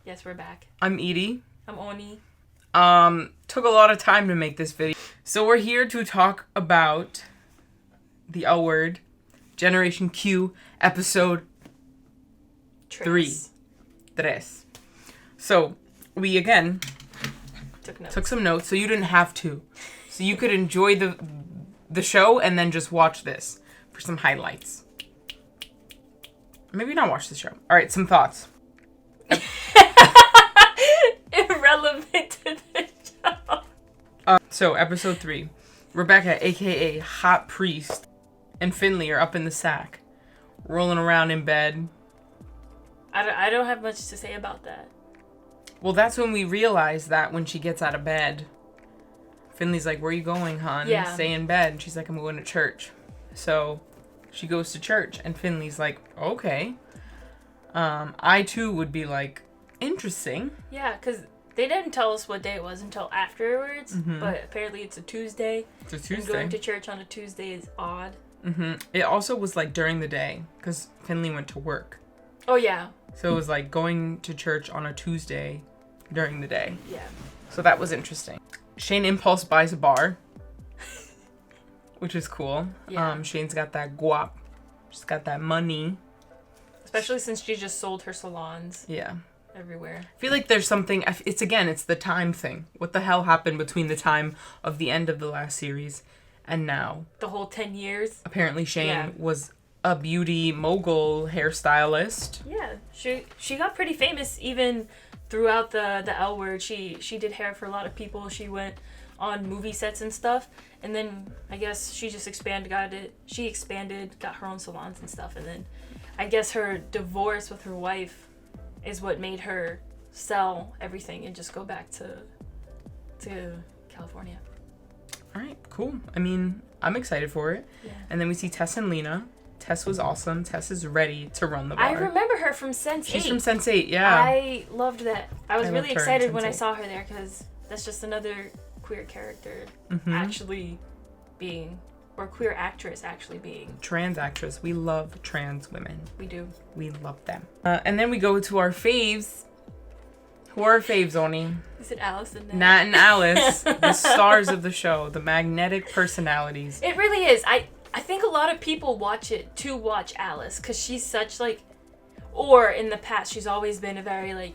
Yes, we're back. I'm Edie. I'm Oni. Took a lot of time to make this video. So we're here to talk about the L Word, Generation Q, episode 3. So we again took some notes, so you didn't have to. So you could enjoy the show and then just watch this for some highlights. Maybe not watch the show. All right, some thoughts. Irrelevant to the show. So episode 3, Rebecca, aka Hot Priest, and Finley are up in the sack, rolling around in bed. I don't have much to say about that. Well, that's when we realize that when she gets out of bed, Finley's like, "Where are you going, hon?" Yeah. Stay in bed. And she's like, "I'm going to church." So she goes to church, and Finley's like, "Okay." I too would be like, interesting. Yeah, because they didn't tell us what day it was until afterwards, but apparently it's a Tuesday. It's a And Tuesday. going to church on a Tuesday is odd. It also was like during the day, because Finley went to work. Oh, yeah. So it was like going to church on a Tuesday during the day. Yeah. So that was interesting. Shane Impulse buys a bar, which is cool. Yeah. Shane's got that guap. She's got that money. Especially since she just sold her salons Yeah. everywhere. I feel like there's something, it's the time thing. What the hell happened between the time of the end of the last series and now? The whole 10 years. Apparently Shane Yeah. was a beauty mogul hairstylist. Yeah. She got pretty famous even throughout the L Word. She did hair for a lot of people. She went on movie sets and stuff. And then I guess she just expanded, got her own salons and stuff. And then I guess her divorce with her wife is what made her sell everything and just go back to California. All right, cool. I mean, I'm excited for it. Yeah. And then we see Tess and Lena. Tess was awesome. Tess is ready to run the bar. I remember her from Sense8. She's from Sense8, yeah. I loved that. I was I really loved her in excited when I Sense8. saw her there because that's just another queer character actually being, or queer actress actually being. Trans actress. We love trans women. We do. We love them. And then we go to our faves. Who are our faves, Oni? Is it Alice and Nat? Nat and Alice, the stars of the show, the magnetic personalities. It really is. I think a lot of people watch it to watch Alice because she's such or in the past she's always been a very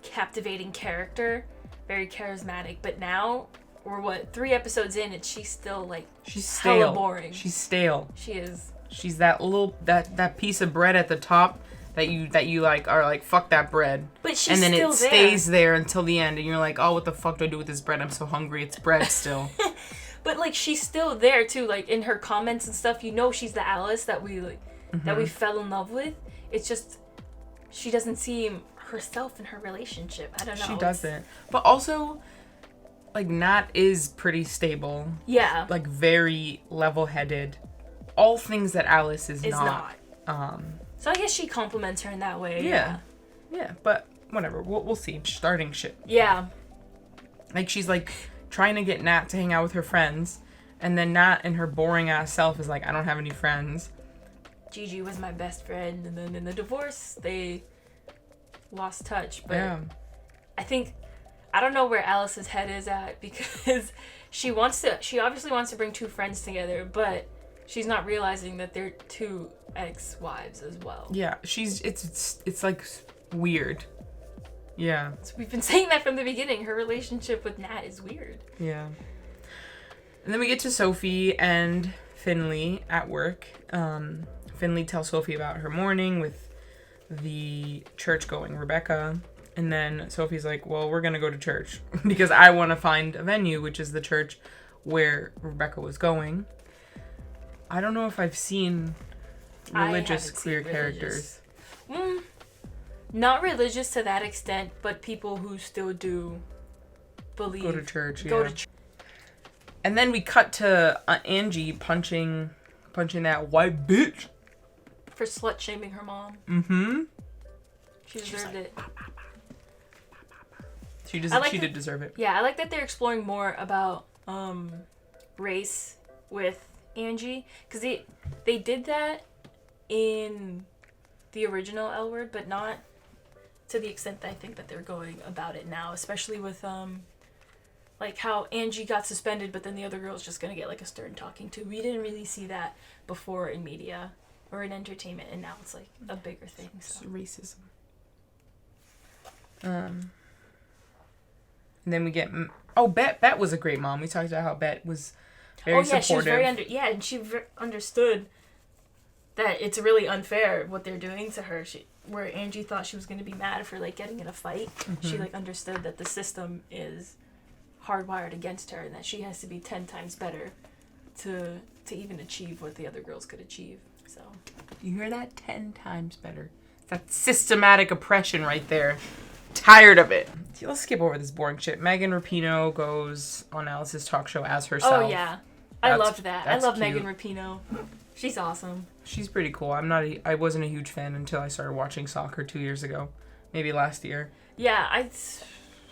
captivating character, very charismatic. But now we're 3 episodes in and she's still She's hella stale. boring. She's stale. She is. She's that little that piece of bread at the top that you are like, fuck that bread. But she's and then still it there. stays there until the end, and you're like, oh, what the fuck do I do with this bread? I'm so hungry. It's bread still. But she's still there too. In her comments and stuff, she's the Alice that we that we fell in love with. It's just she doesn't seem herself in her relationship. I don't know. She doesn't. But also, Nat is pretty stable. Yeah. Very level-headed. All things that Alice is not. not. So I guess she compliments her in that way. Yeah. Yeah, but whatever. We'll see. Starting shit. Yeah. She's trying to get Nat to hang out with her friends, and then Nat in her boring ass self is like, I don't have any friends. Gigi was my best friend, and then in the divorce they lost touch. But Yeah. I don't know where Alice's head is at because she obviously wants to bring 2 friends together, but she's not realizing that they're 2 ex-wives as well. Yeah, it's weird. Yeah. So we've been saying that from the beginning. Her relationship with Nat is weird. Yeah. And then we get to Sophie and Finley at work. Finley tells Sophie about her morning with the church-going Rebecca. And then Sophie's like, well, we're going to go to church because I want to find a venue, which is the church where Rebecca was going. I don't know if I've seen religious queer characters. Not religious to that extent, but people who still do believe. Go to church, Go yeah. to church. And then we cut to Angie punching that white bitch. For slut-shaming her mom. Mm-hmm. She deserved it. She did deserve it. Yeah, I like that they're exploring more about race with Angie. Because they did that in the original L Word, but not to the extent that I think that they're going about it now, especially with like how Angie got suspended, but then the other girl's just gonna get like a stern talking to. We didn't really see that before in media or in entertainment, and now it's like a bigger thing. So. It's racism. And then we get Bet was a great mom. We talked about how Bet was very supportive. She was very and she understood that it's really unfair what they're doing to her. Where Angie thought she was going to be mad for like getting in a fight, she like understood that the system is hardwired against her and that she has to be 10 times better to even achieve what the other girls could achieve. So you hear that? 10 times better. That's systematic oppression right there. Tired of it. Let's skip over this boring shit. Megan Rapinoe goes on Alice's talk show as herself. Oh yeah, I loved that. I love cute. Megan Rapinoe. She's awesome. She's pretty cool. I wasn't a huge fan until I started watching soccer 2 years ago, maybe last year. Yeah,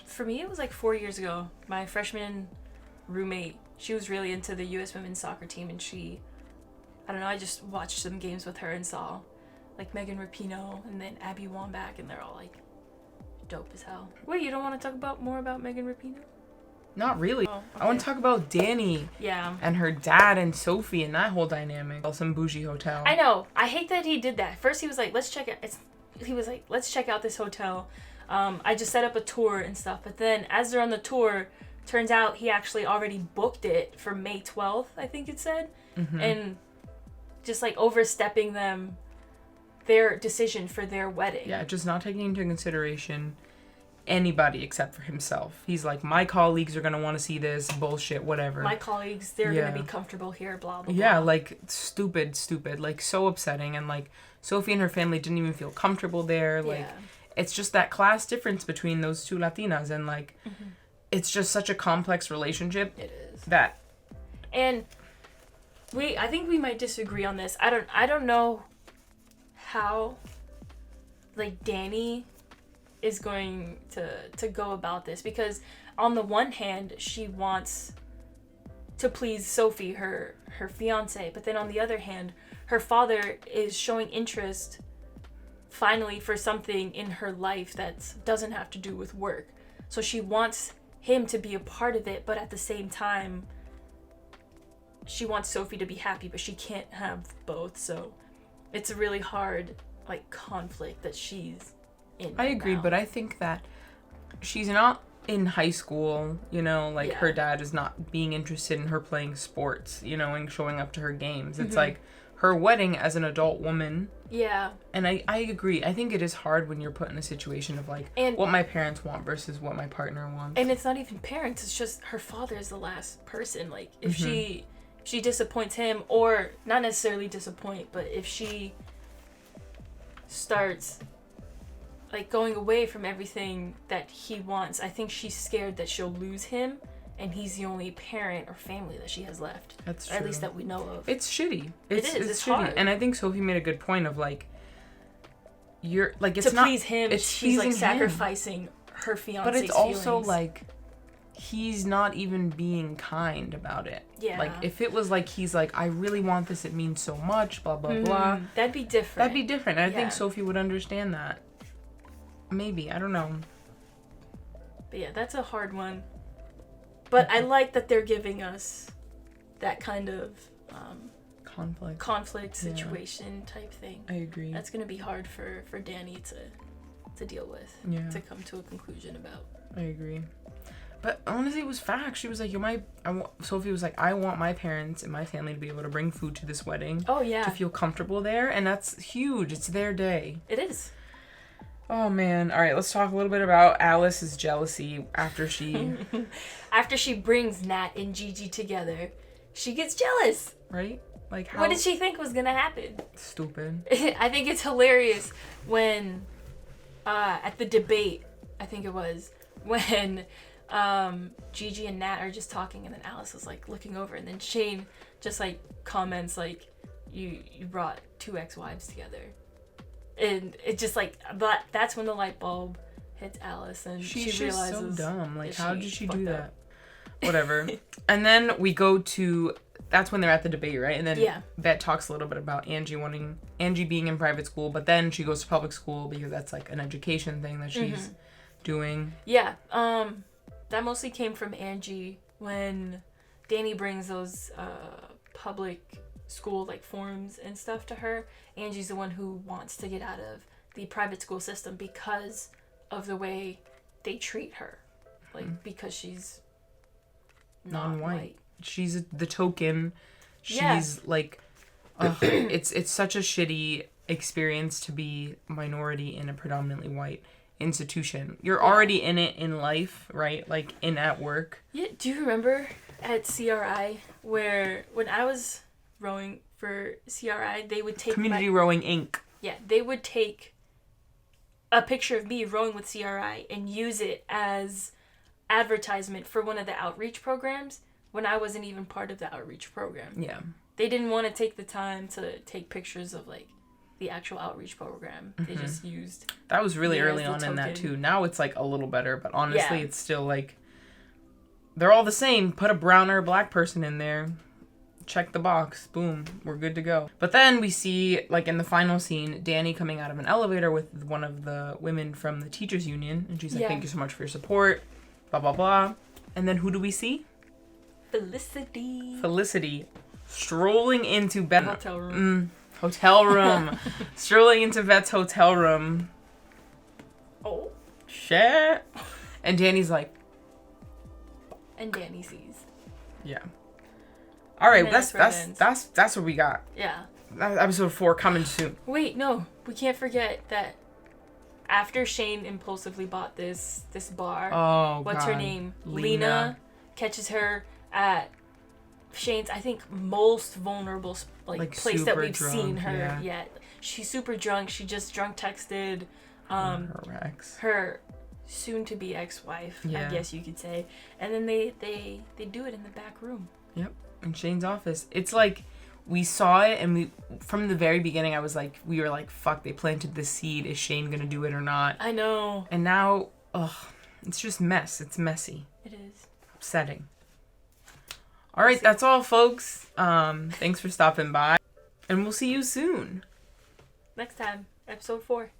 for me it was like 4 years ago. My freshman roommate, she was really into the U.S. women's soccer team, and I don't know, I just watched some games with her and saw like Megan Rapinoe and then Abby Wambach, and they're all like dope as hell. Wait, you don't want to talk more about Megan Rapinoe? Not really. Oh, okay. I want to talk about Danny. Yeah. And her dad and Sophie and that whole dynamic. Some bougie hotel. I know. I hate that he did that. First he was like, let's check out this hotel. I just set up a tour and stuff. But then as they're on the tour, turns out he actually already booked it for May 12th, I think it said. Mm-hmm. And just like overstepping their decision for their wedding. Yeah, just not taking into consideration anybody except for himself. He's like, my colleagues are going to want to see this, bullshit, whatever. My colleagues, they're going to be comfortable here, blah, blah, blah. Yeah, like, stupid, like, so upsetting. And, like, Sophie and her family didn't even feel comfortable there. Like, it's just that class difference between those two Latinas. And, like, it's just such a complex relationship. It is. And I think we might disagree on this. I don't know how, like, Danny is going to go about this, because on the one hand she wants to please Sophie, her fiance, but then on the other hand her father is showing interest finally for something in her life that doesn't have to do with work, so she wants him to be a part of it, but at the same time she wants Sophie to be happy, but she can't have both. So it's a really hard like conflict that she's in. I agree, but I think that she's not in high school, you know, like her dad is not being interested in her playing sports, you know, and showing up to her games. It's like her wedding as an adult woman. Yeah. And I agree. I think it is hard when you're put in a situation of like what my parents want versus what my partner wants. And it's not even parents, it's just her father is the last person. Like if she disappoints him, or not necessarily disappoint, but if she starts like going away from everything that he wants, I think she's scared that she'll lose him, and he's the only parent or family that she has left. That's true. Or at least that we know of. It's shitty. It's shitty. Hard. And I think Sophie made a good point of like, you're like, it's to not please him. She's like sacrificing her fiance's But it's also feelings. like, he's not even being kind about it. Yeah. Like if it was like he's like, I really want this. It means so much. Blah blah blah. That'd be different. And I think Sophie would understand that. Maybe, I don't know. But yeah, that's a hard one. But I like that they're giving us that kind of conflict situation type thing. I agree. That's gonna be hard for Danny to deal with. Yeah. To come to a conclusion about. I agree. But honestly, it was facts. She was like, Sophie was like, I want my parents and my family to be able to bring food to this wedding. Oh yeah. To feel comfortable there, and that's huge. It's their day. It is. Oh man. All right, let's talk a little bit about Alice's jealousy after she brings Nat and Gigi together. She gets jealous. Right? Like how... What did she think was gonna happen? Stupid. I think it's hilarious when at the debate, I think it was, when Gigi and Nat are just talking, and then Alice is like looking over, and then Shane just like comments like, you brought two ex-wives together. And it just like, but that's when the light bulb hits Alice, and she realizes just so dumb. Like, how did she do that? whatever. And then we go to, that's when they're at the debate, right? And then Yeah. Bet talks a little bit about Angie being in private school, but then she goes to public school because that's like an education thing that she's doing. Yeah. That mostly came from Angie when Danny brings those public school like forms and stuff to her. Angie's the one who wants to get out of the private school system because of the way they treat her. Like, because she's non-white. She's the token. She's Yeah. like, it's such a shitty experience to be minority in a predominantly white institution. You're already in it in life, right? Like at work. Yeah, do you remember at CRI where when I was rowing for CRI, they would take Community Rowing Inc. Yeah, they would take a picture of me rowing with CRI and use it as advertisement for one of the outreach programs when I wasn't even part of the outreach program. Yeah. They didn't want to take the time to take pictures of like the actual outreach program. They just used That was really me early as the on in that token. too. Now it's like a little better, but honestly Yeah. it's still like they're all the same. Put a brown or a black person in there. Check the box. Boom. We're good to go. But then we see, like in the final scene, Danny coming out of an elevator with one of the women from the teachers union. And she's like, Yeah. thank you so much for your support. Blah, blah, blah. And then who do we see? Felicity strolling into Beth. Hotel room. Hotel room. Strolling into Vet's hotel room. Oh. Shit. And Danny's like, And Danny sees. yeah. All right, And then that's what we got. Yeah. That's episode 4 coming soon. Wait, no. We can't forget that after Shane impulsively bought this bar, Oh, what's God. her name? Lena catches her at Shane's, I think, most vulnerable Like, place that super we've seen drunk, her yeah. yet. She's super drunk. She just drunk texted Her ex. her soon-to-be ex-wife, Yeah. I guess you could say. And then they do it in the back room. Yep, in Shane's office. It's like we saw it, and we from the very beginning, we were like, "Fuck!" They planted the seed. Is Shane gonna do it or not? I know. And now, it's just mess. It's messy, It is. upsetting. All right, that's all, folks. Thanks for stopping by, and we'll see you soon. Next time, episode 4.